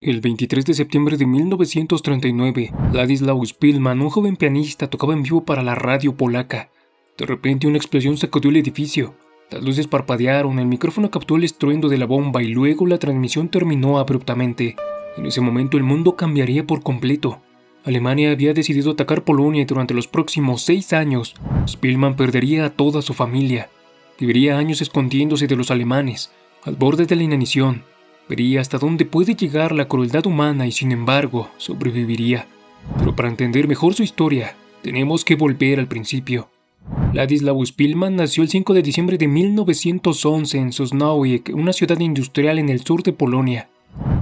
El 23 de septiembre de 1939, Ladislaus Szpilman, un joven pianista, tocaba en vivo para la radio polaca. De repente, una explosión sacudió el edificio. Las luces parpadearon, el micrófono captó el estruendo de la bomba y luego la transmisión terminó abruptamente. En ese momento, el mundo cambiaría por completo. Alemania había decidido atacar Polonia y durante los próximos 6 años, Szpilman perdería a toda su familia. Viviría años escondiéndose de los alemanes, al borde de la inanición. Vería hasta dónde puede llegar la crueldad humana y, sin embargo, sobreviviría. Pero para entender mejor su historia, tenemos que volver al principio. Ladislaus Szpilman nació el 5 de diciembre de 1911 en Sosnowiec, una ciudad industrial en el sur de Polonia.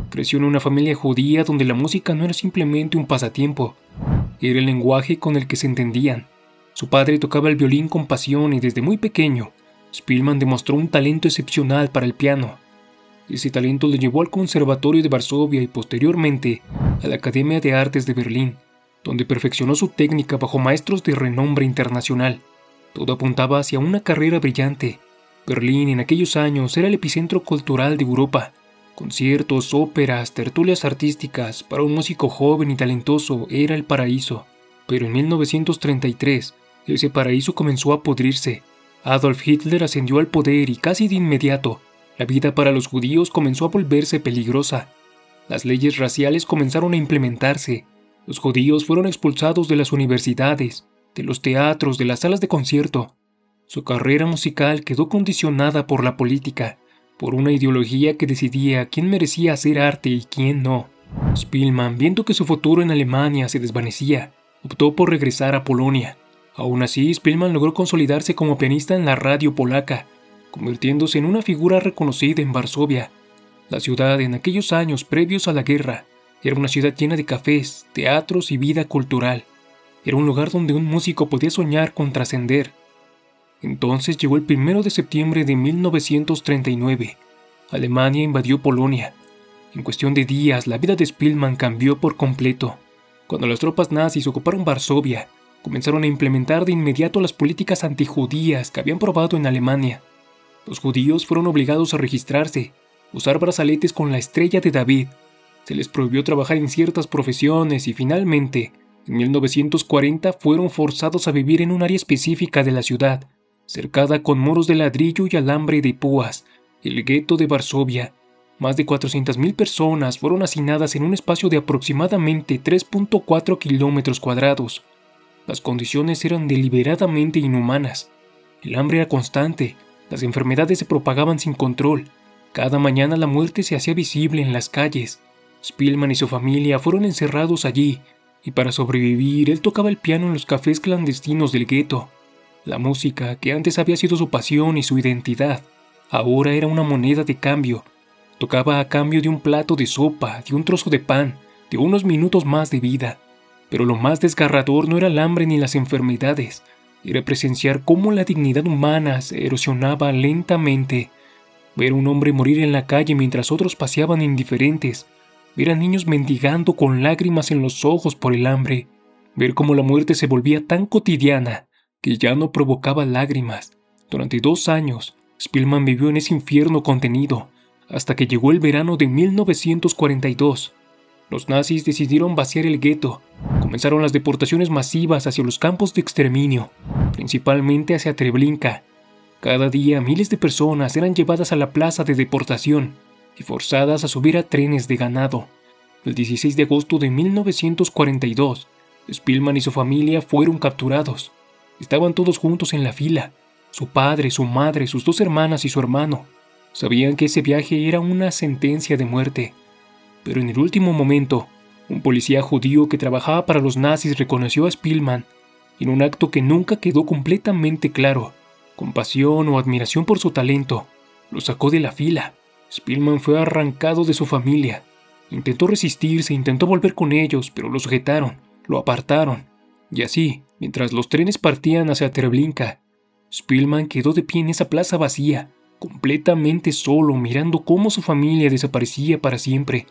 Creció en una familia judía donde la música no era simplemente un pasatiempo, era el lenguaje con el que se entendían. Su padre tocaba el violín con pasión y desde muy pequeño, Szpilman demostró un talento excepcional para el piano. Ese talento le llevó al Conservatorio de Varsovia y posteriormente a la Academia de Artes de Berlín, donde perfeccionó su técnica bajo maestros de renombre internacional. Todo apuntaba hacia una carrera brillante. Berlín en aquellos años era el epicentro cultural de Europa. Conciertos, óperas, tertulias artísticas, para un músico joven y talentoso era el paraíso. Pero en 1933, ese paraíso comenzó a podrirse. Adolf Hitler ascendió al poder y casi de inmediato, la vida para los judíos comenzó a volverse peligrosa. Las leyes raciales comenzaron a implementarse. Los judíos fueron expulsados de las universidades, de los teatros, de las salas de concierto. Su carrera musical quedó condicionada por la política, por una ideología que decidía quién merecía hacer arte y quién no. Szpilman, viendo que su futuro en Alemania se desvanecía, optó por regresar a Polonia. Aún así, Szpilman logró consolidarse como pianista en la radio polaca, convirtiéndose en una figura reconocida en Varsovia. La ciudad, en aquellos años previos a la guerra, era una ciudad llena de cafés, teatros y vida cultural. Era un lugar donde un músico podía soñar con trascender. Entonces llegó el 1 de septiembre de 1939. Alemania invadió Polonia. En cuestión de días, la vida de Szpilman cambió por completo. Cuando las tropas nazis ocuparon Varsovia, comenzaron a implementar de inmediato las políticas antijudías que habían probado en Alemania. Los judíos fueron obligados a registrarse, usar brazaletes con la estrella de David. Se les prohibió trabajar en ciertas profesiones y finalmente, en 1940 fueron forzados a vivir en un área específica de la ciudad, cercada con muros de ladrillo y alambre de púas, el gueto de Varsovia. Más de 400,000 personas fueron hacinadas en un espacio de aproximadamente 3.4 kilómetros cuadrados. Las condiciones eran deliberadamente inhumanas. El hambre era constante. Las enfermedades se propagaban sin control. Cada mañana la muerte se hacía visible en las calles. Szpilman y su familia fueron encerrados allí, y para sobrevivir él tocaba el piano en los cafés clandestinos del gueto. La música, que antes había sido su pasión y su identidad, ahora era una moneda de cambio. Tocaba a cambio de un plato de sopa, de un trozo de pan, de unos minutos más de vida. Pero lo más desgarrador no era el hambre ni las enfermedades. Era presenciar cómo la dignidad humana se erosionaba lentamente. Ver a un hombre morir en la calle mientras otros paseaban indiferentes. Ver a niños mendigando con lágrimas en los ojos por el hambre. Ver cómo la muerte se volvía tan cotidiana que ya no provocaba lágrimas. Durante 2 años, Szpilman vivió en ese infierno contenido, hasta que llegó el verano de 1942. Los nazis decidieron vaciar el gueto. Comenzaron las deportaciones masivas hacia los campos de exterminio, principalmente hacia Treblinka. Cada día miles de personas eran llevadas a la plaza de deportación y forzadas a subir a trenes de ganado. El 16 de agosto de 1942, Szpilman y su familia fueron capturados. Estaban todos juntos en la fila, su padre, su madre, sus 2 hermanas y su hermano. Sabían que ese viaje era una sentencia de muerte. Pero en el último momento, un policía judío que trabajaba para los nazis reconoció a Szpilman en un acto que nunca quedó completamente claro. Compasión o admiración por su talento, lo sacó de la fila. Szpilman fue arrancado de su familia. Intentó resistirse, intentó volver con ellos, pero lo sujetaron, lo apartaron. Y así, mientras los trenes partían hacia Treblinka, Szpilman quedó de pie en esa plaza vacía, completamente solo, mirando cómo su familia desaparecía para siempre.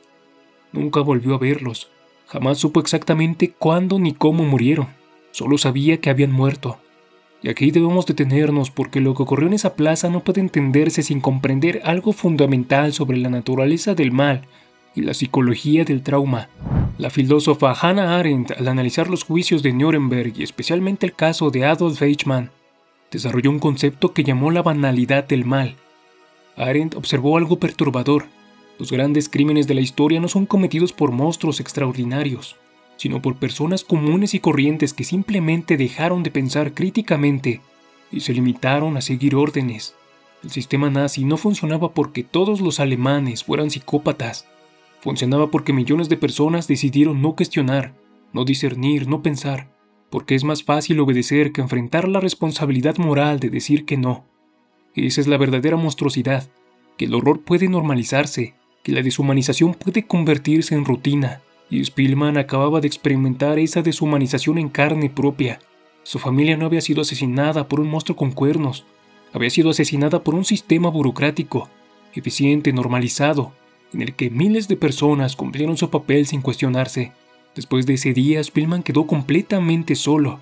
Nunca volvió a verlos. Jamás supo exactamente cuándo ni cómo murieron. Solo sabía que habían muerto. Y aquí debemos detenernos porque lo que ocurrió en esa plaza no puede entenderse sin comprender algo fundamental sobre la naturaleza del mal y la psicología del trauma. La filósofa Hannah Arendt, al analizar los juicios de Nuremberg y especialmente el caso de Adolf Eichmann, desarrolló un concepto que llamó la banalidad del mal. Arendt observó algo perturbador. Los grandes crímenes de la historia no son cometidos por monstruos extraordinarios, sino por personas comunes y corrientes que simplemente dejaron de pensar críticamente y se limitaron a seguir órdenes. El sistema nazi no funcionaba porque todos los alemanes fueran psicópatas. Funcionaba porque millones de personas decidieron no cuestionar, no discernir, no pensar, porque es más fácil obedecer que enfrentar la responsabilidad moral de decir que no. Esa es la verdadera monstruosidad, que el horror puede normalizarse, que la deshumanización puede convertirse en rutina, y Spielman acababa de experimentar esa deshumanización en carne propia. Su familia no había sido asesinada por un monstruo con cuernos, había sido asesinada por un sistema burocrático, eficiente, normalizado, en el que miles de personas cumplieron su papel sin cuestionarse. Después de ese día, Spielman quedó completamente solo.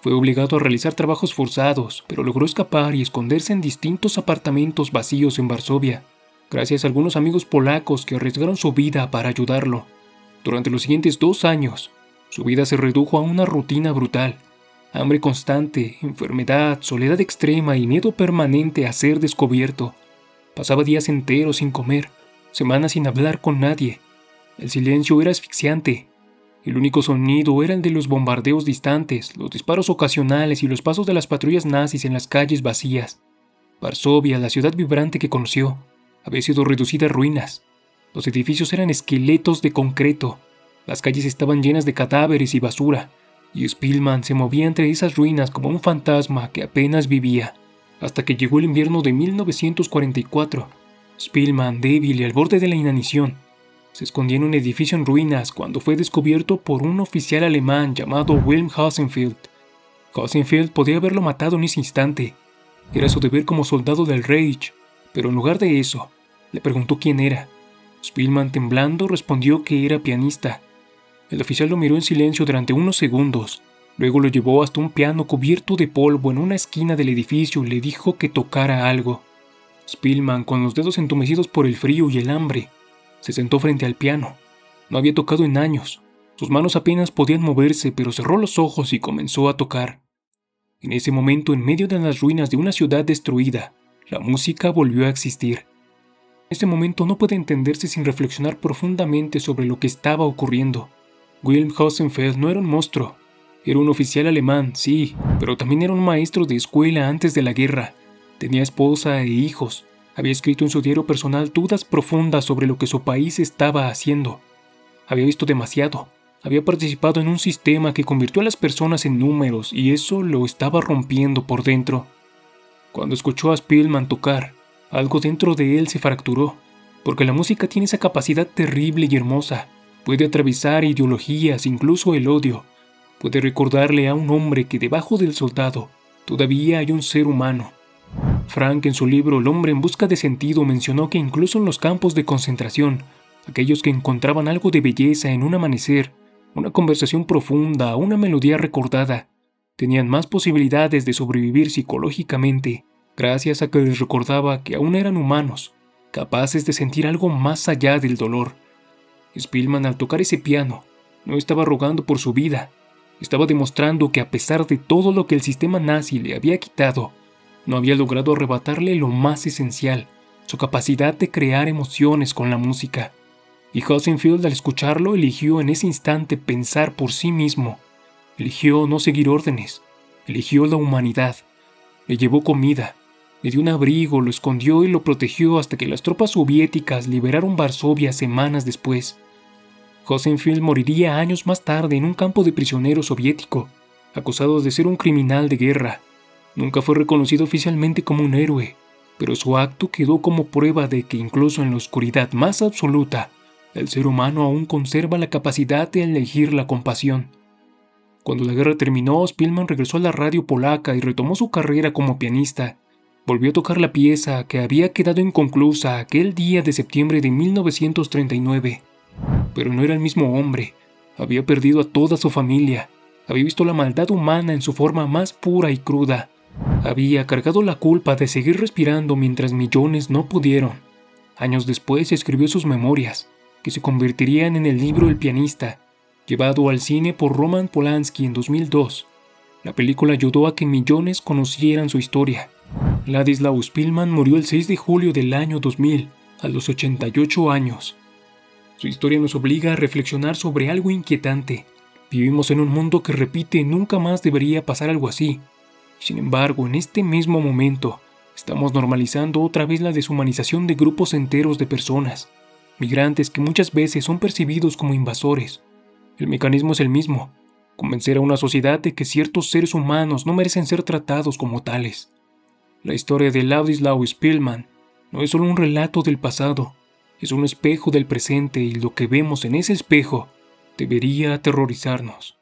Fue obligado a realizar trabajos forzados, pero logró escapar y esconderse en distintos apartamentos vacíos en Varsovia, gracias a algunos amigos polacos que arriesgaron su vida para ayudarlo. Durante los siguientes 2 años, su vida se redujo a una rutina brutal. Hambre constante, enfermedad, soledad extrema y miedo permanente a ser descubierto. Pasaba días enteros sin comer, semanas sin hablar con nadie. El silencio era asfixiante. El único sonido era el de los bombardeos distantes, los disparos ocasionales y los pasos de las patrullas nazis en las calles vacías. Varsovia, la ciudad vibrante que conoció, había sido reducida a ruinas. Los edificios eran esqueletos de concreto. Las calles estaban llenas de cadáveres y basura, y Spielman se movía entre esas ruinas como un fantasma que apenas vivía. Hasta que llegó el invierno de 1944. Spielman, débil y al borde de la inanición, se escondía en un edificio en ruinas cuando fue descubierto por un oficial alemán llamado Wilhelm Hausenfeld. Hausenfeld podía haberlo matado en ese instante. Era su deber como soldado del Reich, pero en lugar de eso, le preguntó quién era. Spielman, temblando, respondió que era pianista. El oficial lo miró en silencio durante unos segundos. Luego lo llevó hasta un piano cubierto de polvo en una esquina del edificio y le dijo que tocara algo. Spielman, con los dedos entumecidos por el frío y el hambre, se sentó frente al piano. No había tocado en años. Sus manos apenas podían moverse, pero cerró los ojos y comenzó a tocar. En ese momento, en medio de las ruinas de una ciudad destruida, la música volvió a existir. Este momento no puede entenderse sin reflexionar profundamente sobre lo que estaba ocurriendo. Wilhelm Hausenfeld no era un monstruo. Era un oficial alemán, sí, pero también era un maestro de escuela antes de la guerra. Tenía esposa e hijos. Había escrito en su diario personal dudas profundas sobre lo que su país estaba haciendo. Había visto demasiado. Había participado en un sistema que convirtió a las personas en números y eso lo estaba rompiendo por dentro. Cuando escuchó a Spielman tocar, algo dentro de él se fracturó, porque la música tiene esa capacidad terrible y hermosa. Puede atravesar ideologías, incluso el odio. Puede recordarle a un hombre que debajo del soldado todavía hay un ser humano. Frank, en su libro El hombre en busca de sentido, mencionó que incluso en los campos de concentración, aquellos que encontraban algo de belleza en un amanecer, una conversación profunda, una melodía recordada, tenían más posibilidades de sobrevivir psicológicamente, gracias a que les recordaba que aún eran humanos, capaces de sentir algo más allá del dolor. Spielman, al tocar ese piano, no estaba rogando por su vida, estaba demostrando que a pesar de todo lo que el sistema nazi le había quitado, no había logrado arrebatarle lo más esencial, su capacidad de crear emociones con la música. Y Hausenfeld, al escucharlo, eligió en ese instante pensar por sí mismo. Eligió no seguir órdenes, eligió la humanidad. Le llevó comida, le dio un abrigo, lo escondió y lo protegió hasta que las tropas soviéticas liberaron Varsovia semanas después. Hausenfeld moriría años más tarde en un campo de prisioneros soviético, acusado de ser un criminal de guerra. Nunca fue reconocido oficialmente como un héroe, pero su acto quedó como prueba de que incluso en la oscuridad más absoluta, el ser humano aún conserva la capacidad de elegir la compasión. Cuando la guerra terminó, Spielman regresó a la radio polaca y retomó su carrera como pianista. Volvió a tocar la pieza que había quedado inconclusa aquel día de septiembre de 1939. Pero no era el mismo hombre. Había perdido a toda su familia. Había visto la maldad humana en su forma más pura y cruda. Había cargado la culpa de seguir respirando mientras millones no pudieron. Años después escribió sus memorias. que se convertirían en el libro El pianista, llevado al cine por Roman Polanski en 2002. La película ayudó a que millones conocieran su historia. Ladislao Spillman murió el 6 de julio del año 2000, a los 88 años. Su historia nos obliga a reflexionar sobre algo inquietante. Vivimos en un mundo que repite nunca más debería pasar algo así. Sin embargo, en este mismo momento, estamos normalizando otra vez la deshumanización de grupos enteros de personas, migrantes que muchas veces son percibidos como invasores. El mecanismo es el mismo: convencer a una sociedad de que ciertos seres humanos no merecen ser tratados como tales. La historia de Ladislao Spillman no es solo un relato del pasado, es un espejo del presente, y lo que vemos en ese espejo debería aterrorizarnos.